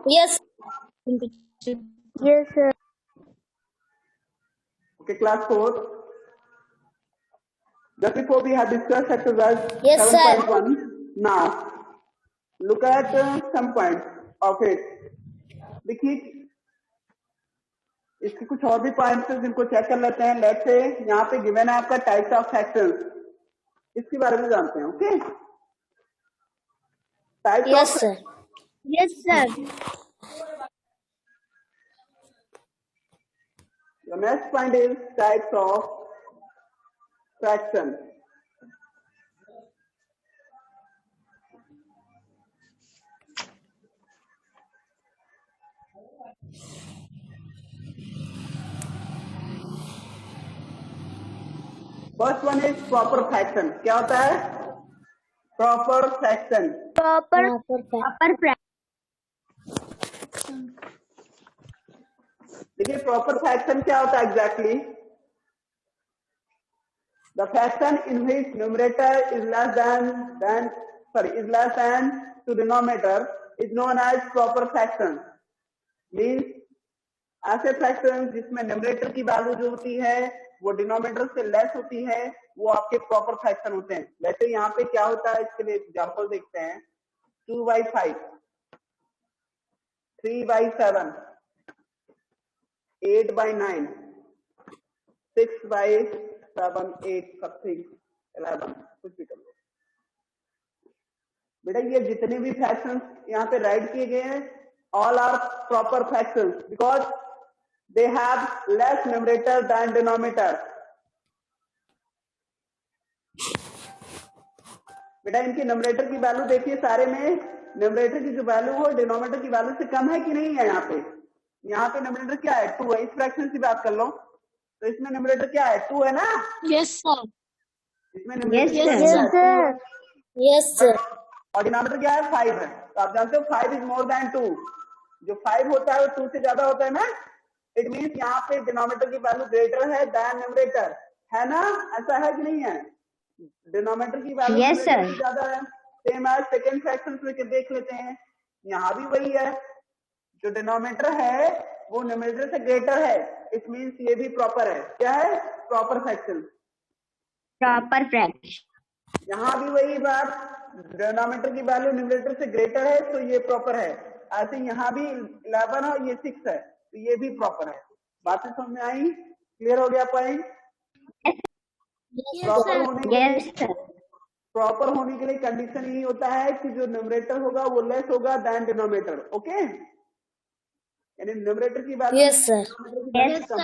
Yes. Yes, sir. Okay, class 4. Just before we have discussed exercise Yes, sir. 7.1. Now, look at some points of it. देखिए इसके कुछ और भी points हैं जिनको चेक कर लेते हैं. लेट्स से यहाँ पे गिवन है आपका टाइप्स ऑफ फ्रैक्शंस, इसके बारे में जानते हैं. Okay, types Yes, of. sir. Yes, sir. The next point is types of fraction. First one is proper fraction. क्या होता है प्रॉपर फ्रैक्शन? Proper देखिए प्रॉपर फ्रैक्शन क्या होता है exactly? The fraction in which numerator is less than to denominator is known as proper fraction. Means ऐसे fraction जिसमें numerator की वैल्यू जो होती है वो डिनोमिनेटर से लेस होती है, वो आपके प्रॉपर फ्रैक्शन होते हैं. वैसे यहाँ पे क्या होता है इसके लिए एग्जांपल देखते हैं. 2/5, 3/7, 8/9, 6/7, 8 something 11, कुछ भी कर लो. बेटा ये जितने भी फ्रैक्शंस यहाँ पे राइट किए गए हैं all are proper fractions because they have less numerator than denominator. बेटा इनकी न्यूमरेटर की वैल्यू देखिए, सारे में न्यूमरेटर की जो वैल्यू हो डिनोमिनेटर की वैल्यू से कम है कि नहीं है. यहाँ पे न्यूमरेटर क्या है 2 है. इस फ्रैक्शन की बात कर लो तो इसमें न्यूमरेटर क्या है 2 है ना. Yes, sir. इसमें numerator Yes, sir. Yes, sir. और डिनोमिनेटर क्या है 5 है. तो आप जानते हो 5 इज मोर देन 2. जो 5 होता है वो 2 से ज्यादा होता है ना. इट मीन्स यहाँ पे डिनोमिनेटर की वैल्यू ग्रेटर है देन न्यूमरेटर, है ना. ऐसा है कि नहीं है? डिनोमिनेटर की वैल्यू Yes, sir. ज्यादा है. सेम एज सेकंड फ्रैक्शन में देख लेते हैं, यहाँ भी वही है. जो डिनोमिनेटर है वो न्यूमरेटर से ग्रेटर है. इट मीन्स ये भी प्रॉपर है. क्या है? Proper fraction. Proper fraction. यहाँ भी वही बात, डिनोमिनेटर की वैल्यू न्यूमरेटर से ग्रेटर है तो ये प्रॉपर है. ऐसे यहाँ भी 11 है और ये 6 है तो ये भी प्रॉपर है. बातें समझ में आई? क्लियर हो गया पॉइंट? प्रॉपर होने के Yes, लिए sir. प्रॉपर होने के लिए कंडीशन यही होता है कि जो न्यूमरेटर होगा वो लेस होगा देन डिनोमिनेटर. ओके, यानी न्यूमरेटर की value Yes, sir. Yes, sir.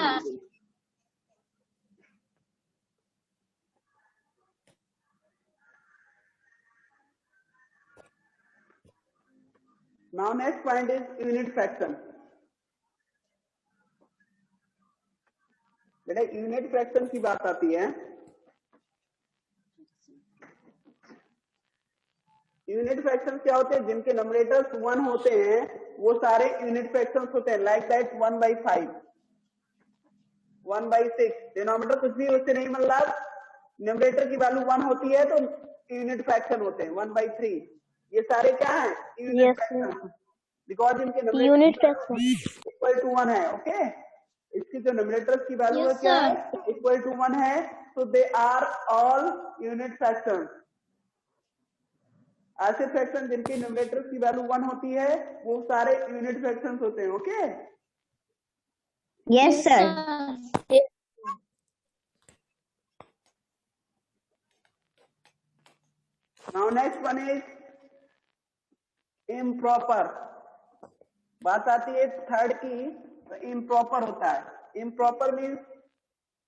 Now next point is unit fraction. बेटा यूनिट फ्रैक्शन की बात आती है. यूनिट फ्रैक्शन क्या होते हैं? जिनके न्यूमरेटर्स 1 होते हैं वो सारे यूनिट फ्रैक्शंस होते हैं. Like that 1/5, 1/6. डिनोमिनेटर कुछ भी उससे नहीं, मतलब न्यूमरेटर की वैल्यू 1 होती है तो यूनिट फ्रैक्शन होते हैं. 1/3 ये सारे क्या है? Unit fraction. बिकॉज इनके न्यूमरेटर इक्वल टू 1 है. ओके, इसकी जो न्यूमरेटर्स की वैल्यू है क्या है? इक्वल टू 1 है. तो they are all unit fraction. ऐसे फ्रैक्शन जिनके न्यूमरेटर्स की वैल्यू 1 होती है वो सारे यूनिट फ्रैक्शंस होते हैं. Okay. Yes, sir. Now next one is improper. बात आती है थर्ड की, तो इम्प्रॉपर होता है. इम्प्रॉपर मीन्स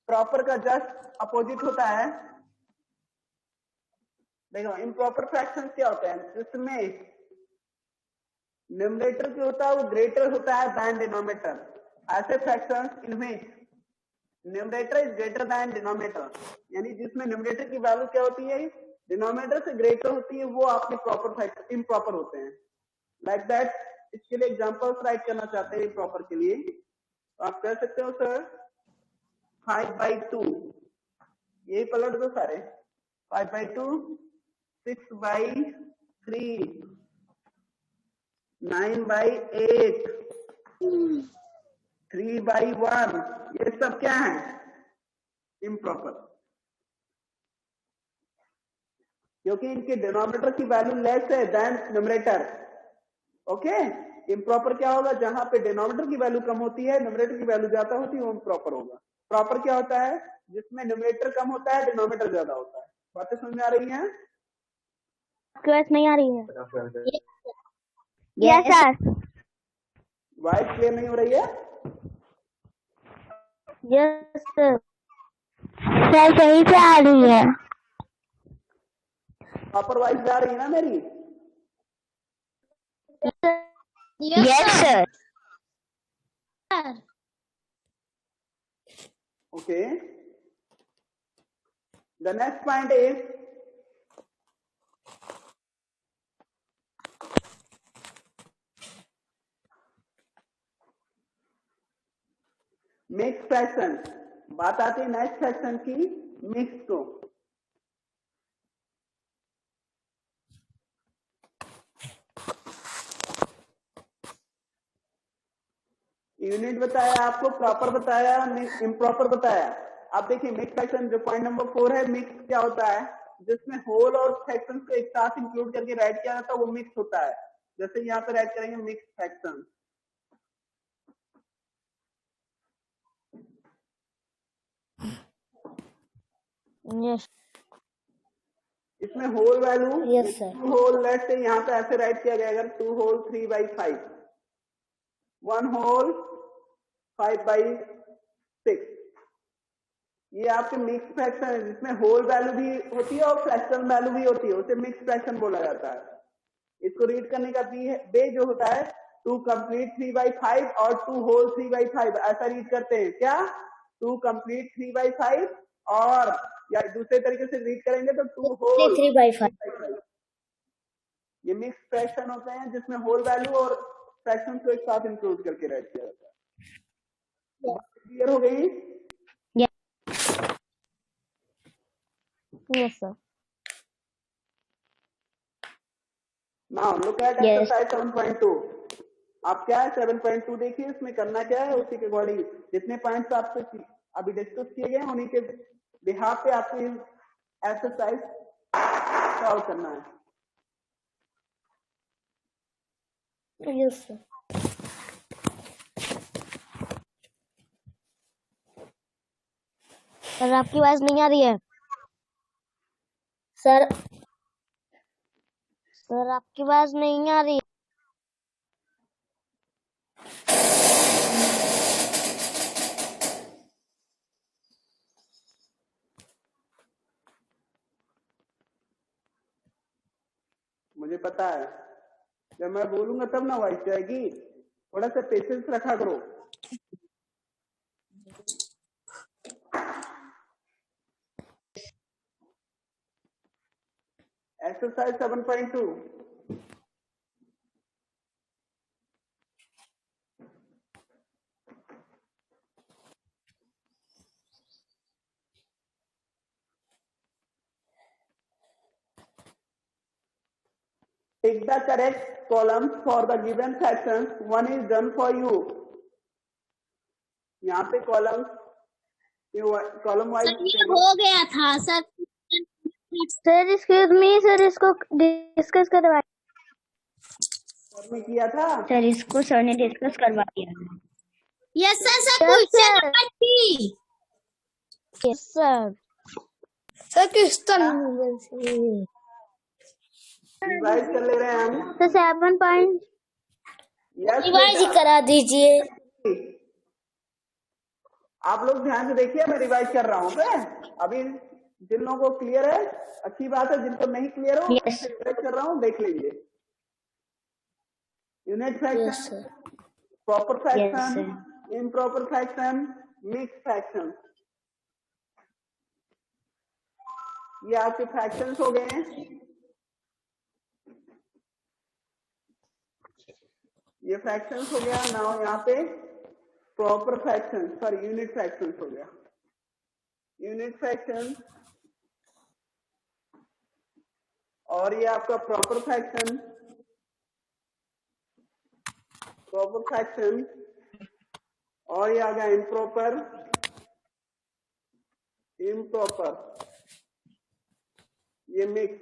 प्रॉपर का जस्ट अपोजिट होता है. देखो इम्प्रॉपर फ्रैक्शन क्या होता है? जिसमें न्यूमरेटर जो होता है वो ग्रेटर होता है देन डिनोमिनेटर. ऐसे फ्रैक्शंस इनमें numerator is greater than denominator, यानी जिसमें न्यूमरेटर की वैल्यू क्या होती है डिनोमिनेटर से ग्रेटर होती है वो आपके प्रॉपर फ्रैक्शन इम्प्रॉपर होते हैं. Like that. इसके लिए एग्जांपल्स राइट करना चाहते हैं इम्प्रॉपर के लिए तो आप कह सकते हो सर 5/2, यही पलट दो सारे. 5/2, 6/3, 9/8, 3/1, ये सब क्या है? इम्प्रॉपर, क्योंकि इनके डिनोमिनेटर की वैल्यू लेस है देन न्यूमरेटर। ओके, इम्प्रॉपर क्या होगा? जहां पे डिनोमिनेटर की वैल्यू कम होती है, न्यूमरेटर की वैल्यू ज्यादा होती है, वो इम्प्रॉपर होगा। प्रॉपर क्या होता है? जिसमें न्यूमरेटर कम होता है, डिनोमिनेटर ज्यादा होता है। बातें समझ में आ रही हैं? क्लास नहीं आ रही है। Yes sir. वॉइस क्लियर नहीं हो रही है? Yes sir. सर सही से आ रही है। प्रॉपर वॉइस जा रही है ना मेरी? Yes sir. Okay. The next point is mix fraction. बात आती है नेक्स्ट फ्रैक्शन की, मिक्स को। यूनिट बताया आपको, प्रॉपर बताया, इम्प्रॉपर बताया। आप देखिए मिक्स फ्रैक्शन जो पॉइंट नंबर 4 है, मिक्स क्या होता है? जिसमें होल और फ्रैक्शन को एक साथ इंक्लूड करके राइट किया जाता है, वो मिक्स होता है। जैसे यहाँ पे राइट करेंगे मिक्स फ्रैक्शन। यस। इसमें whole value, yes sir. 2 whole, let's say यहाँ पे ऐसे राइट किया गया, अगर 2 होल 3/5, 1 होल 5/6, ये आपके मिक्स फ्रैक्शन है, जिसमें होल वैल्यू भी होती है और फ्रैक्शन वैल्यू भी होती है, उसे मिक्स फ्रैक्शन बोला जाता है। इसको रीड करने का वे जो होता है, 2 कंप्लीट 3/5 और 2 होल 3/5, ऐसा रीड करते हैं क्या? 2 कंप्लीट 3/5, और या दूसरे तरीके से रीड करेंगे तो 2 होल 3/5। ये मिक्स फ्रैक्शन होते हैं, जिसमें होल वैल्यू और फ्रैक्शन को एक साथ इंक्लूड करके राइट किया जाता है। क्लियर हो गई? Yes sir. Now look at exercise 7.2। आप क्या है 7.2 देखिए, इसमें करना क्या है, उसी के अकॉर्डिंग जितने पॉइंट्स आपसे अभी डिस्कस किए गए, उन्हीं के बिहाफ पे आपको एक्सरसाइज सॉल्व करना है। Yes sir. सर आपकी आवाज नहीं आ रही है। सर आपकी आवाज नहीं आ रही है। मुझे पता है, जब मैं बोलूंगा तब ना वॉइस जाएगी, थोड़ा सा पेशेंस रखा करो। Exercise 7.2। Pick the correct columns for the given sections. One is done for you. यहाँ पे कॉलम वाइज हो गया था sir. Sir excuse me sir, इसको डिस्कस करवा। सर ने किया था। सर इसको सर ने डिस्कस करवा दिया। Yes sir. Sir question number 3। Yes sir. Sir question revise कर ले रहे हैं हम। तो 7 पॉइंट रिवाइज करा दीजिए। आप लोग ध्यान से देखिए, मैं रिवाइज कर रहा हूँ। अभी जिन लोगों को क्लियर है अच्छी बात है, जिनको नहीं क्लियर हो रिवाइज कर रहा हूँ, देख लीजिए। Unit fraction, proper fraction, improper fraction, mix fraction, ये आपके फ्रैक्शंस हो गए हैं। ये फ्रैक्शंस हो गया। नाउ यहाँ पे proper fraction, sorry unit fractions हो गया। यूनिट फ्रैक्शन और ये आपका प्रॉपर फ्रैक्शन। प्रॉपर फ्रैक्शन, और ये आ गया इम्प्रॉपर, इम्प्रॉपर, ये मिक्स।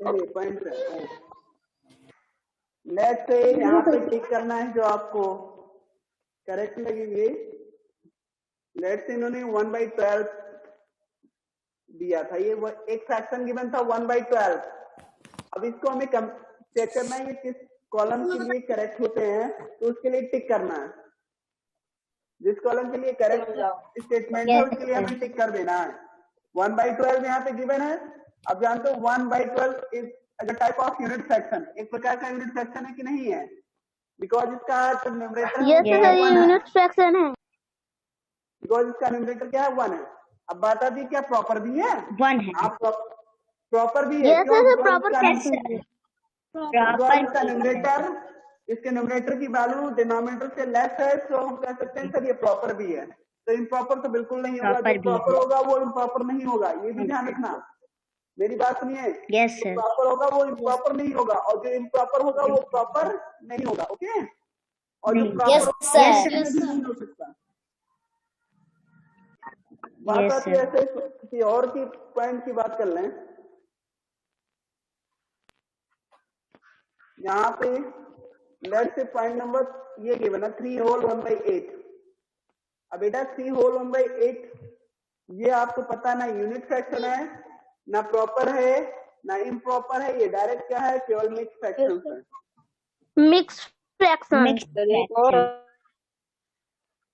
चलिए पॉइंट है। लेट्स से यहाँ पे टिक करना है जो आपको करेक्ट लगेंगे। लेट्स से इन्होंने 1/12 दिया था, ये एक फ्रैक्शन गिवन था 1/12। अब इसको हमें चेक करना है ये किस कॉलम के लिए करेक्ट होते हैं, तो उसके लिए टिक करना है। जिस कॉलम के लिए करेक्ट स्टेटमेंट है उसके लिए हमें टिक कर देना है। 1/12 यहाँ पे गिवन है। अब जानते हो 1/12 is a type of unit fraction, एक प्रकार का यूनिट फ्रैक्शन है कि नहीं है? बिकॉज इसका न्यूमरेटर यस सर, ये यूनिट फ्रैक्शन है। बिकॉज इसका न्यूमरेटर क्या है 1 है। अब बात आती है क्या प्रॉपर भी है? 1 है। आप प्रॉपर भी है? यस सर, प्रॉपर फ्रैक्शन है। इसका न्यूमरेटर, इसके न्यूमरेटर की वैल्यू डिनोमिनेटर से लेस है, तो हम कह सकते हैं सर ये प्रॉपर भी है। तो इम्प्रॉपर तो बिल्कुल नहीं होगा, जो प्रॉपर होगा वो इम्प्रॉपर नहीं होगा, ये भी ध्यान रखना। मेरी बात सुनिए, यस सर। प्रॉपर होगा वो इम्प्रॉपर नहीं होगा, और जो इम्प्रॉपर होगा वो प्रॉपर नहीं होगा। ओके, और जो प्रॉपर नहीं हो सकता। बात आती है ऐसे किसी और की पॉइंट की बात कर लें। यहाँ पे लेट्स से पॉइंट नंबर ये गिवन है 3 होल 1/8। अब बेटा 3 होल 1/8 ये आपको पता ना यूनिट फ्रैक्शन है, ना प्रॉपर है, ना इम्प्रॉपर है, ये डायरेक्ट क्या है, केवल मिक्स फ्रैक्शन है। मिक्स फ्रैक्शन,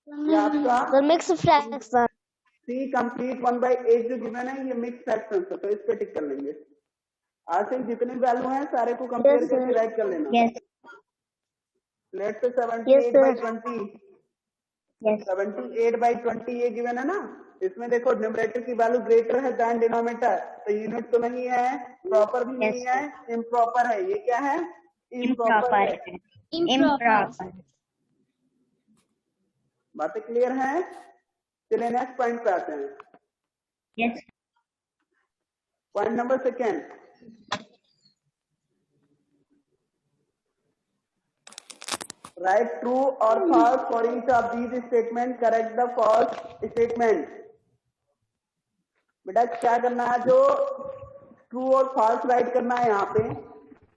ये आपका मिक्स फ्रैक्शन। 3 कंप्लीट 1/8 जो गिवन है ये मिक्स फ्रैक्शन है, तो इस पे टिक कर लेंगे। आज से जितने वैल्यू हैं सारे को कंपेयर करके राइट कर लेना। लेट्स से 78/20, 78/20 ये गिवन है ना। इसमें देखो न्यूमरेटर की वैल्यू ग्रेटर है देन डिनोमिनेटर, तो यूनिट तो नहीं है, प्रॉपर भी नहीं है, इम्प्रॉपर है। ये क्या है? इम्प्रॉपर है। इम्प्रॉपर। बातें क्लियर हैं? चलिए नेक्स्ट पॉइंट पे आते हैं। Yes. Point number second, write true or false for each of these statement, correct the false statement। बेटा क्या करना है, जो ट्रू और फॉल्स राइट करना है। यहाँ पे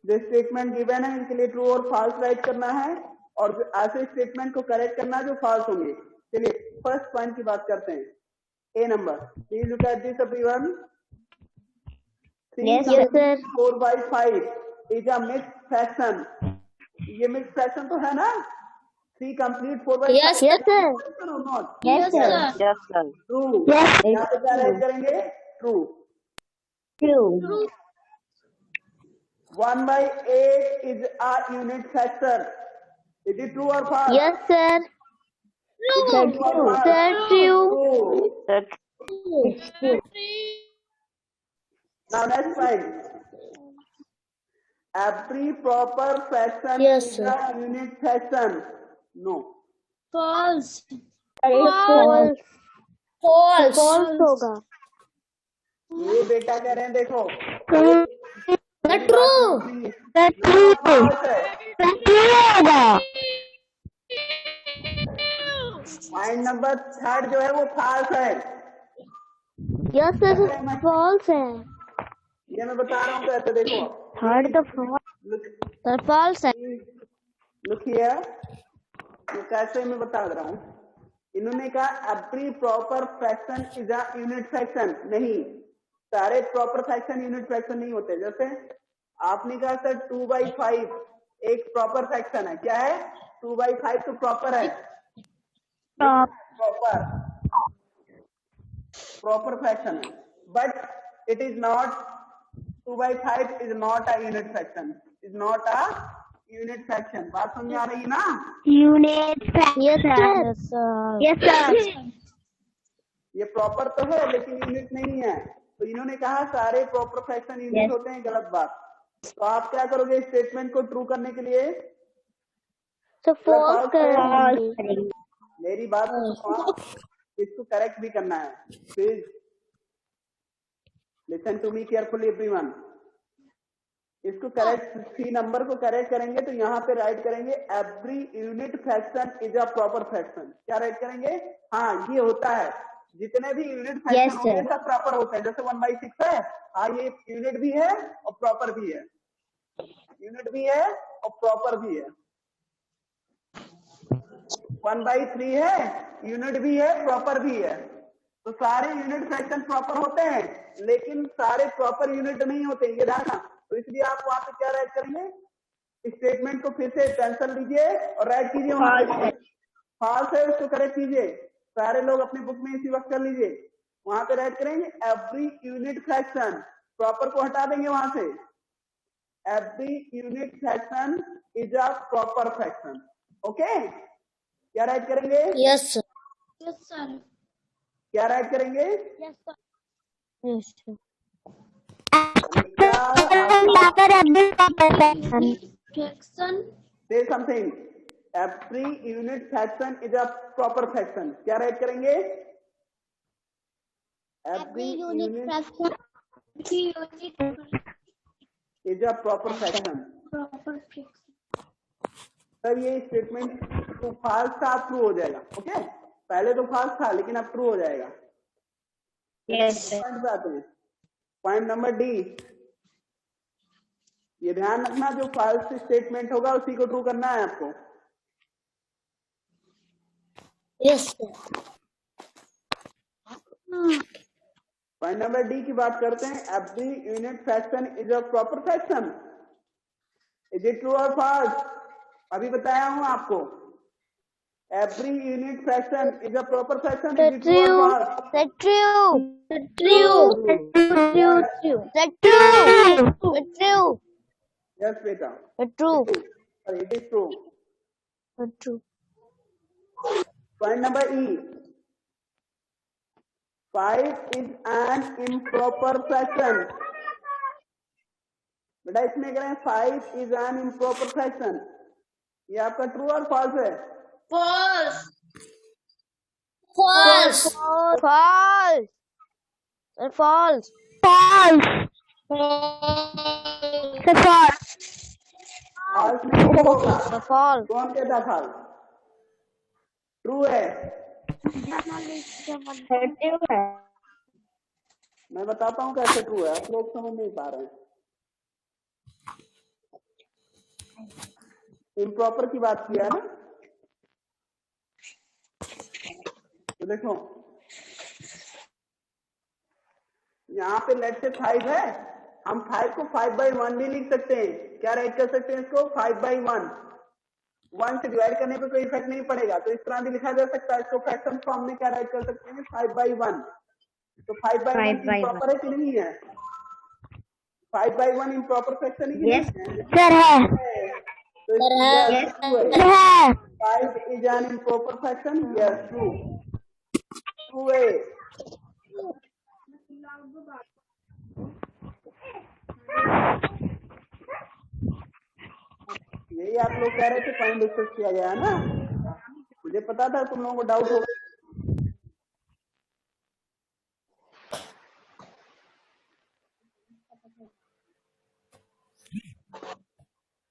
जो स्टेटमेंट गिवन है इनके लिए ट्रू और फॉल्स राइट करना है, और जो ऐसे स्टेटमेंट को करेक्ट करना है जो फॉल्स होंगे। चलिए फर्स्ट पॉइंट की बात करते हैं। A number, please look at this everyone. 4/5 is a mixed fraction. ये मिक्स फ्रैक्शन तो है ना? 3 complete 4/5। Yes sir, not yes sir. True. यहाँ पे क्या राइट करेंगे? True. 1/8 is a unit factor. Is it true or false? Yes sir, true. Now next point. Every proper fraction Yes, is sir. a unit fraction. No. False. False होगा। ये बेटा कह रहे हैं देखो। ट्रू। होगा। पॉइंट नंबर 3 जो है वो फॉल्स है। यस सर, फॉल्स है। ये मैं बता रहा हूँ कैसे, देखो। थर्ड तो फॉल्स है। लुक हियर, ये कैसे मैं बता रहा हूँ। इन्होंने कहा every proper fraction is a unit fraction. नहीं, सारे प्रॉपर फ्रैक्शन यूनिट फ्रैक्शन नहीं होते। जैसे आपने कहा सर 2/5 एक प्रॉपर फ्रैक्शन है। क्या है? 2/5 तो प्रॉपर है, प्रॉपर फ्रैक्शन है, but it is not 2/5 is not a unit fraction, is not a unit fraction. बात समझ आ रही है ना? Unit fraction. Yes sir. ये प्रॉपर तो है लेकिन यूनिट नहीं है, तो इन्होंने कहा सारे प्रॉपर फ्रैक्शन यूनिट होते हैं। गलत बात। तो आप क्या करोगे स्टेटमेंट को ट्रू करने के लिए? तो फॉल्स करेंगे। मेरी बात को इसको करेक्ट भी करना है। Please listen to me carefully everyone. इसको करेक्ट, सी नंबर को करेक्ट करेंगे तो यहाँ पे राइट करेंगे every unit fraction is a proper fraction. क्या राइट करेंगे? हाँ, ये होता है, जितने भी यूनिट फ्रैक्शन होते हैं सब प्रॉपर होते हैं। जैसे 1/6 है, हाँ ये यूनिट भी है और प्रॉपर भी है, यूनिट भी है और प्रॉपर भी है। 1/3 है, यूनिट भी है प्रॉपर भी है। तो सारे यूनिट फ्रैक्शन प्रॉपर होते हैं, लेकिन सारे प्रॉपर यूनिट नहीं होते, ये ध्यान। तो इसलिए आप वहां पे क्या राइट करेंगे? स्टेटमेंट को फिर से टेंशन लीजिए और राइट कीजिए वहां पे। फॉल्स है उसको करेक्ट कीजिए। सारे लोग अपनी बुक में इसी वक्त कर लीजिए। वहां पे राइट करेंगे एवरी यूनिट फ्रैक्शन, प्रॉपर को हटा देंगे वहां से। Every unit fraction is a proper fraction. Okay, क्या राइट करेंगे? Yes sir. क्या राइट करेंगे? Say something. Every unit fraction is a proper fraction. क्या राइट करेंगे? Every unit fraction is a proper fraction. Sir ये स्टेटमेंट तो false था, true हो जाएगा। ओके, पहले तो फाल्स था लेकिन अब ट्रू हो जाएगा। पॉइंट पे आते हैं। पॉइंट नंबर डी, ये ध्यान रखना जो फाल्स स्टेटमेंट होगा उसी को ट्रू करना है आपको। Yes sir. Point number D की बात करते हैं। Every unit fraction is a proper fraction. Is it true और फॉल्स? अभी बताया हूं आपको, every unit fraction is a proper fraction. Is it true और फॉल्स? True. यस बेटा, True. It is true. Point number E, 5 is an improper fraction। बेटा इसमें करें 5 is an improper fraction, ये आपका ट्रू और फॉल्स है? फॉल्स। False. False. फॉल्स नहीं होगा। False. कौन कहता फॉल्स? ट्रू है। मैं बताता हूँ कैसे ट्रू है, आप लोग समझ नहीं पा रहे हैं। इम्प्रॉपर की बात किया है ना, तो देखो यहाँ पे लेट से 5 है, हम 5 को 5/1 भी लिख सकते हैं। क्या राइट कर सकते हैं इसको? 5/1। 1 से डिवाइड करने पे कोई इफेक्ट नहीं पड़ेगा, तो इस तरह भी लिखा जा सकता है इसको। फ्रैक्शन फॉर्म में क्या राइट कर सकते हैं? 5/1। तो 5/1 इम्प्रॉपर है कि नहीं है? 5/1 इम्प्रॉपर फ्रैक्शन है कि नहीं है? Sir है। तो Yes, ट्रू है। है। 5 is an improper fraction? Yes, true. True है। यही आप लोग कह रहे थे, पॉइंट डिस्कस किया गया है ना, मुझे पता था तुम लोगों को डाउट होगा।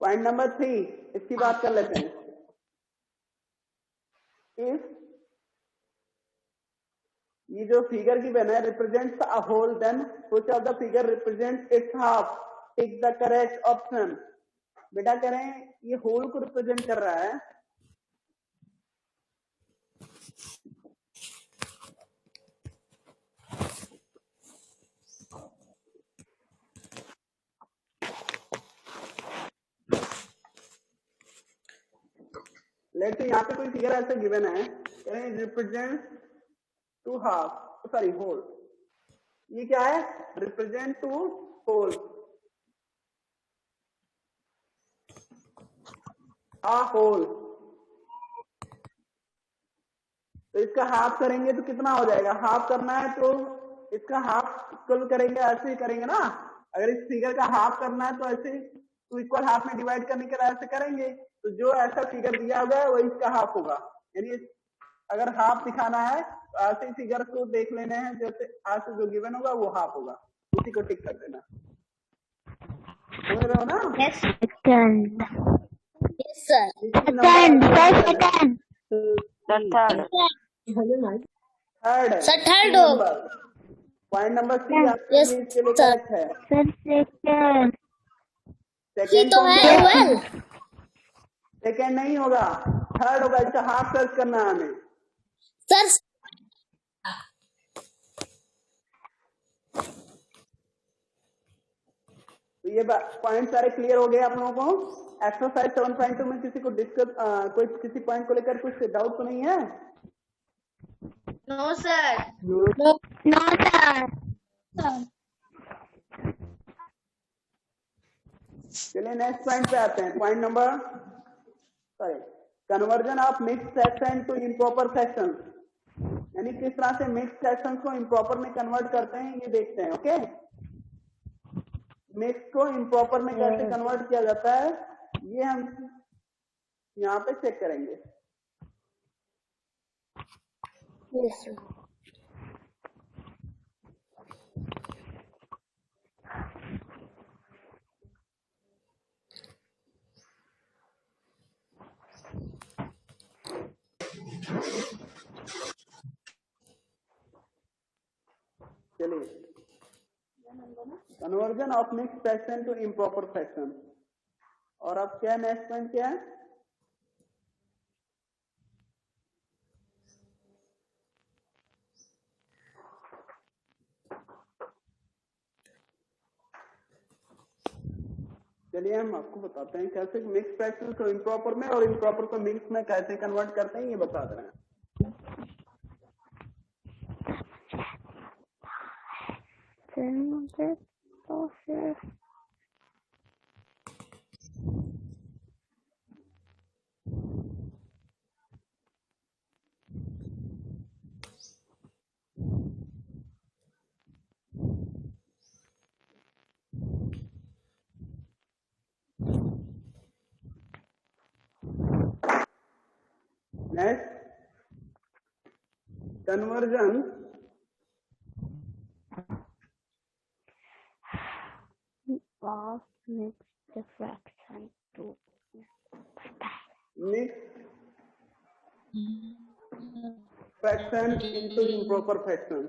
पॉइंट नंबर 3, इसकी बात कर लेते हैं। इफ ये जो फिगर गिवन है represents a whole, then which of the figure represents its half? Tick the correct option. बेटा कह रहे हैं ये होल को रिप्रेजेंट कर रहा है, लेट्स से यहाँ पे कोई फिगर ऐसे गिवन है, कह रहे हैं represent two half, sorry whole. ये क्या है? Represent two whole, a whole. तो इसका हाफ करेंगे तो कितना हो जाएगा? हाफ करना है तो इसका हाफ इक्वल करेंगे, ऐसे ही करेंगे ना। अगर इस फिगर का हाफ करना है तो ऐसे तो इक्वल हाफ में डिवाइड करने के ऐसे करेंगे, तो जो ऐसा फिगर दिया हुआ है वही इसका हाफ होगा। यानी अगर हाफ दिखाना है तो ऐसे ही फिगर को देख लेने हैं, जैसे आज से जो गिवन होगा वो हाफ होगा, उसी को टिक कर देना। समझ रहे हो ना? Yes. Second. Yes, sir. Second. Second. Third Sir, third होगा। पॉइंट नंबर सी आपके Yes, लिए इसके लिए sir. करेक्ट है। Sir, second. ही सेकेंड तो है well. सेकेंड नहीं होगा, थर्ड होगा। इसका हाफ सर्च करना है हमें। Sir, तो ये पॉइंट सारे क्लियर हो गए आप लोगों को। एक्सरसाइज 7.2 में किसी को डिस्कस कोई किसी पॉइंट को लेकर कुछ डाउट तो नहीं है? No, sir. no. No, sir. चलिए नेक्स्ट पॉइंट पे आते हैं। Point number conversion of mixed fraction to improper fraction, यानी किस तरह से मिक्स फ्रैक्शन को इम्प्रॉपर में कन्वर्ट करते हैं ये देखते हैं। ओके, मिक्स को इम्प्रॉपर में कैसे कन्वर्ट किया जाता है ये हम यहाँ पे चेक करेंगे। Yes, sir. चलिए, conversion of mixed fraction to improper fraction. और अब क्या नेक्स्ट पॉइंट क्या है? चलिए हम आपको बताते हैं कैसे मिक्स फ्रैक्शन को इम्प्रॉपर में और इम्प्रॉपर को मिक्स में कैसे कन्वर्ट करते हैं, ये बता दे रहे हैं। Next, conversion Of mixed fraction to mix fraction into improper fraction.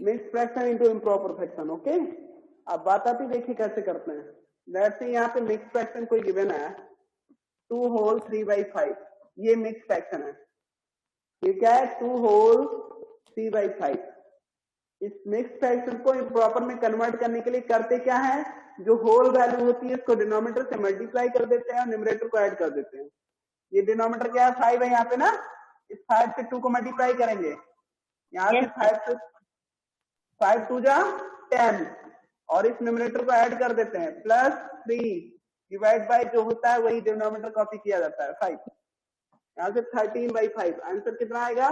Mix fraction into improper fraction. Okay, अब बात आती देखिए कैसे करते हैं। लेट्स से यहाँ पे मिक्स फ्रैक्शन कोई गिवन है 2 होल 3/5, ये मिक्स फ्रैक्शन है। ये क्या है? 2 होल 3/5। इस मिक्स फ्रैक्शन को इम्प्रॉपर में कन्वर्ट करने के लिए करते क्या है, जो होल वैल्यू होती है उसको डिनोमिनेटर से मल्टीप्लाई कर देते हैं और न्यूमरेटर को ऐड कर देते हैं। ये डिनोमिनेटर क्या है? 5 है यहाँ पे ना, इस 5 से 2 को मल्टीप्लाई करेंगे। यहाँ से 5 2 जा 10 और इस न्यूमरेटर को ऐड कर देते हैं, प्लस 3 डिवाइड बाय जो होता है वही डिनोमिनेटर कॉपी किया जाता है 5। यहाँ से 13/5 आंसर कितना आएगा?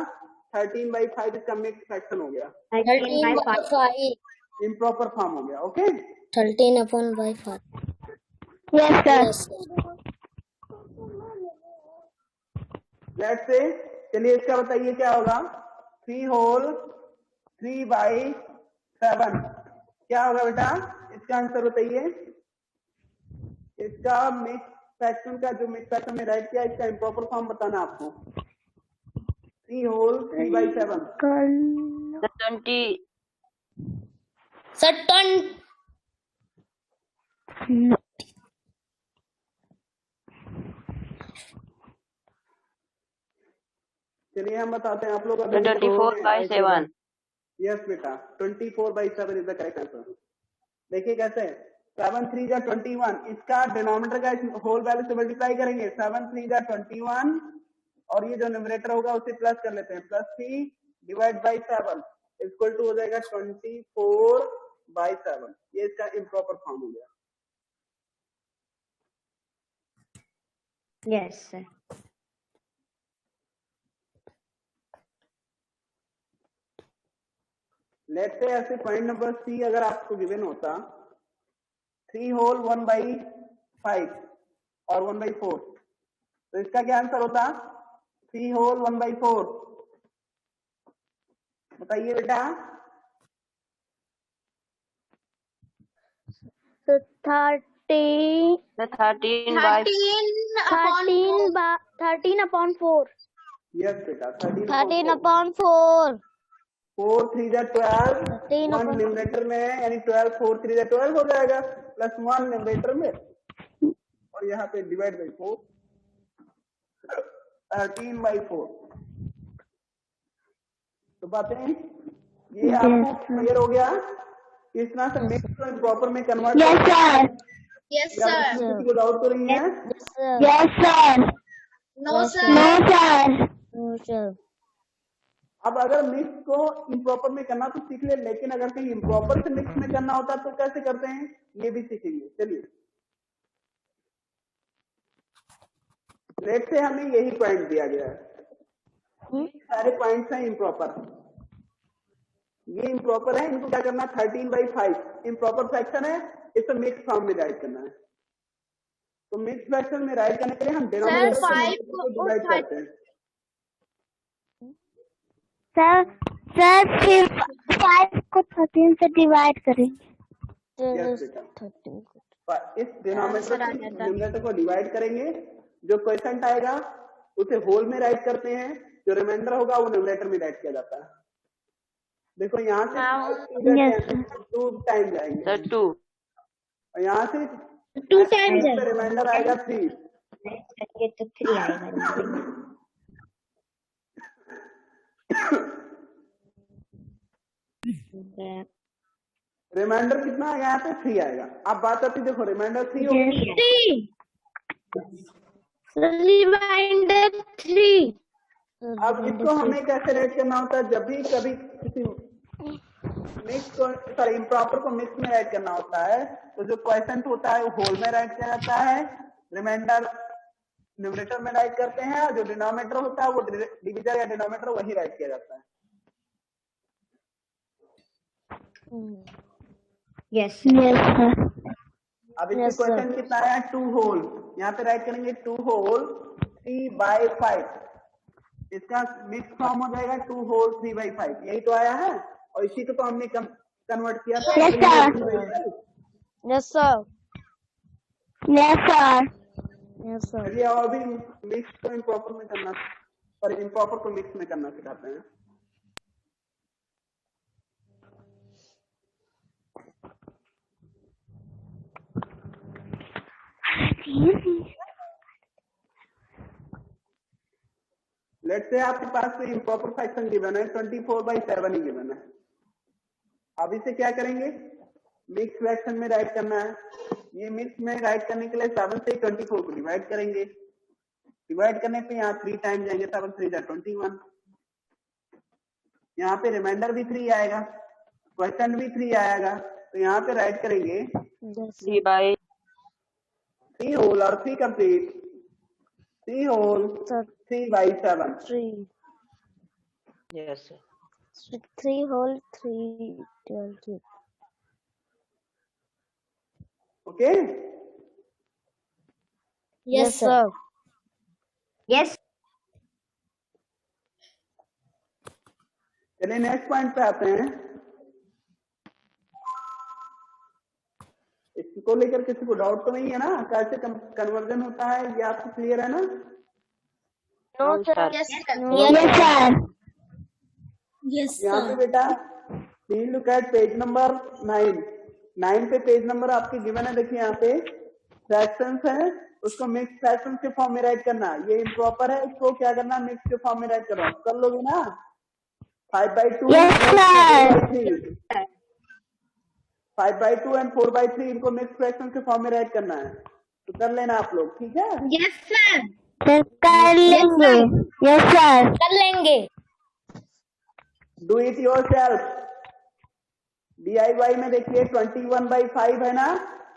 13/5 इसका मिक्स फ्रैक्शन हो गया, 13/5. इम्प्रॉपर फॉर्म हो गया। Okay, 13/5. yes, sir. Yes, sir. Let's say, चलिए इसका बताइए क्या होगा? 3 होल 3/7 क्या होगा बेटा? इसका आंसर बताइए। इसका मिक्स फ्रैक्शन का जो मिक्स फ्रैक्शन में राइट किया इसका इम्प्रॉपर फॉर्म बताना आपको। 3 होल 3/7 20. Sir, 20. No. चलिए हम बताते हैं आप लोग। 24/7. यस बेटा, 24/7 इज द करेक्ट आंसर। देखिए कैसे, 7 3 जा 21, इसका डिनोमिनेटर का होल वैल्यू से मल्टीप्लाई करेंगे। 7 3 जा 21 और ये जो न्यूमरेटर होगा उसे प्लस कर लेते हैं, plus 3 divide by 7 equal to हो जाएगा 24/7। ये इसका इम्प्रॉपर फॉर्म हो गया। Yes, sir. लेट्स से ऐसे पॉइंट नंबर सी अगर आपको गिवन होता 3 होल 1/5, और 1/4, तो इसका क्या आंसर होता? 3 होल 1/4। बताइए बेटा। So 13 The 13 by 13 upon 4. Yes बेटा 13 13 upon 4. 4 3 जा 12, 13 1 न्यूमरेटर में है, यानी 12 4 3 जा 12 हो जाएगा, प्लस 1 न्यूमरेटर में और यहाँ पे डिवाइड बाई 4, 13/4। तो बातें ये आपको क्लियर हो गया किस तरह से मिक्स को इम्प्रॉपर में convert? Yes sir. Yes sir. किसी को डाउट तो नहीं है? Yes sir. Yes sir. No sir. No sir. No sir. अब अगर मिक्स को इम्प्रॉपर में करना तो सीख ले, लेकिन अगर कहीं इम्प्रॉपर से मिक्स में करना होता तो कैसे करते हैं ये भी सीखेंगे। चलिए लेट से हमें यही पॉइंट दिया गया है, सारे पॉइंट्स हैं इम्प्रॉपर, ये इम्प्रॉपर है, इनको क्या करना? 13/5 इम्प्रॉपर फ्रैक्शन है, इसे मिक्स फॉर्म में राइट करना है। तो मिक्स फ्रैक्शन में राइट करने के लिए हम डिनोमिनेटर को डिवाइड करते हैं। सर फिर 5 को 13 से डिवाइड करेंगे। यस बेटा, इस डिनोमिनेटर को डिवाइड करेंगे, जो क्वेश्चन आएगा उसे होल में राइट करते हैं, जो रिमाइंडर होगा वो न्यूमरेटर में राइट किया जाता है। देखो यहाँ से 2 टाइम जाएंगे, the 2. और यहाँ से 2 टाइम रिमाइंडर आएगा 3, तो 3 आएगा। रिमाइंडर कितना आएगा? यहाँ पे 3 आएगा। अब बात आती, देखो रिमाइंडर 3 होगी, रिमाइंडर 3। अब इसको हमें कैसे रेट करना होता है? जब भी कभी किसी मिक्स को सॉरी इम्प्रॉपर को मिक्स में राइट करना होता है तो जो क्वेश्चन होता है वो होल में राइट किया जाता है, रिमाइंडर न्यूमरेटर में राइट करते हैं, और जो डिनोमिनेटर होता है वो डिविजर या डिनोमिनेटर वही राइट किया जाता है। Yes sir. अब इसमें क्वेश्चन कितना है? 2 होल, यहाँ पे राइट करेंगे 2 होल 3/5, इसका मिक्स फॉर्म हो जाएगा 2 होल 3/5, यही तो आया है, और इसी को तो हमने कन्वर्ट किया था। Yes sir. Yes sir. चलिए और भी मिक्स को इम्प्रॉपर में करना, और इम्प्रॉपर को मिक्स में करना सिखाते हैं। लेट्स से आपके पास इम्प्रॉपर फ्रैक्शन गिवन है 24/7 ही गिवन है। अब इसे क्या करेंगे? मिक्स फ्रैक्शन में राइट करना है। ये मिक्स में राइट करने के लिए 7 से 24 को डिवाइड करेंगे, डिवाइड करने पे यहाँ 3 टाइम जाएंगे, 7 3 जा 21, यहाँ पे रिमाइंडर भी 3 आएगा, क्वेश्चन भी 3 आएगा, तो यहाँ पे राइट करेंगे 3 होल और 3 complete, 3 whole 3/7। 3 Yes sir. 3 whole 3/12। Okay yes sir. Yes. चलिए नेक्स्ट पॉइंट पे आते हैं। इसको लेकर किसी को डाउट तो नहीं है ना? कैसे कन्वर्जन होता है ये आपको क्लियर है ना? No sir. Yes sir. Yes sir. Yes यहाँ पे sir. बेटा please look at page number 9 पे पेज नंबर आपके गिवन है, देखिए यहाँ पे फ्रैक्शंस है, उसको मिक्स फ्रैक्शन के फॉर्म में राइट करना। ये इम्प्रॉपर है, इसको क्या करना? मिक्स के फॉर्म में राइट करना। कर लोगे ना? 5/2 5/2 एंड 4/3 इनको मिक्स फ्रैक्शन के फॉर्म में राइट करना है, तो कर लेना आप लोग, ठीक है? Yes sir. कर लेंगे। Yes sir. कर लेंगे। Do it yourself. DIY में देखिए 21/5 है ना,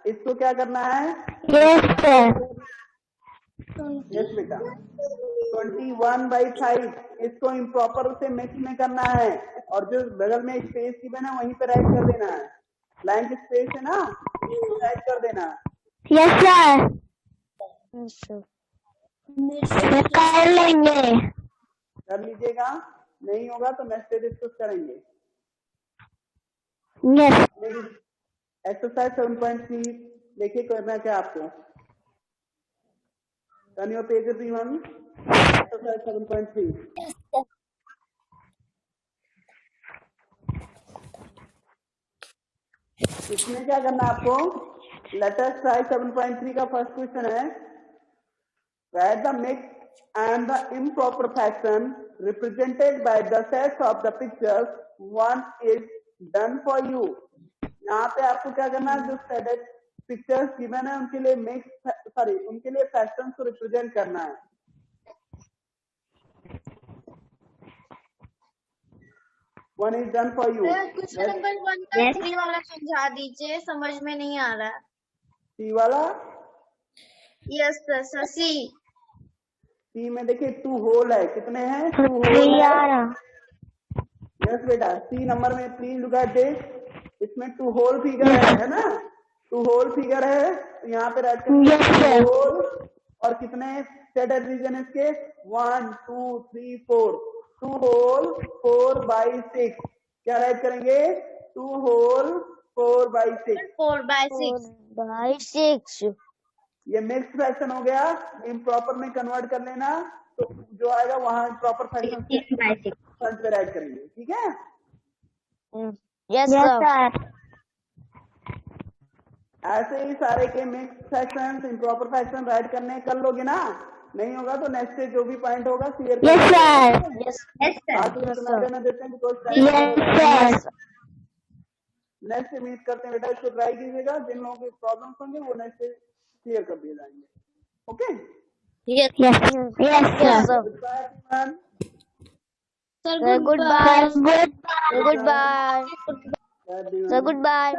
इसको क्या करना है? Yes sir. यस बेटा 21/5 इसको इम्प्रॉपर से मिक्स में करना है, और जो बगल में स्पेस गिवन है वहीं पे राइट कर देना है, ब्लैंक स्पेस है ना, राइट कर देना। Yes sir. कर लेंगे। कर लीजिएगा, नहीं होगा तो नेक्स्ट डे डिस्कस करेंगे। यस एक्सरसाइज 7.3 देखिए करना क्या आपको। Turn your page everyone, exercise 7.3। इसमें क्या करना है आपको, लेट अस ट्राई 7.3 का फर्स्ट क्वेश्चन है, right the mix and the improper fraction represented by the sets of the pictures, one is done for you. यहाँ पे आपको क्या करना है, जो सेटेड पिक्चर्स गिवन है उनके लिए उनके लिए फ्रैक्शन को रिप्रेजेंट करना है। One is done for you. Question number 1.3 वाला समझा दीजिए, समझ में नहीं आ रहा। सी वाला, यस सर सी। सी में देखिए 2 होल है, कितने हैं, 2 होल है। यस बेटा, सी नंबर में प्लीज लुक एट दिस, इसमें 2 होल फिगर है ना, 2 होल फिगर है, तो यहाँ पे राइट करेंगे होल, और कितने सेटेड रीजन इसके, 1 2 3 4, 2 होल 4/6, क्या राइट करेंगे, 2 होल 4/6, 4/6। ये मिक्स फ्रैक्शन हो गया। इम्प्रॉपर में कन्वर्ट कर लेना, तो जो आएगा वहां प्रॉपर फ्रैक्शन फ्रंट पे राइट करेंगे, ठीक है। Yes sir. ऐसे ही सारे के mix fraction, improper fraction right करने कर लोगे ना, नहीं होगा तो नेक्स्ट डे जो भी पॉइंट होगा क्लियर कर यस सर। देते हैं, यस नेक्स्ट मीट करते हैं बेटा, इसको ट्राई कीजिएगा, जिन लोगों के प्रॉब्लम्स होंगे वो नेक्स्ट डे क्लियर कर दिए जाएंगे। Okay, yes sir. Goodbye sir, goodbye. Bye.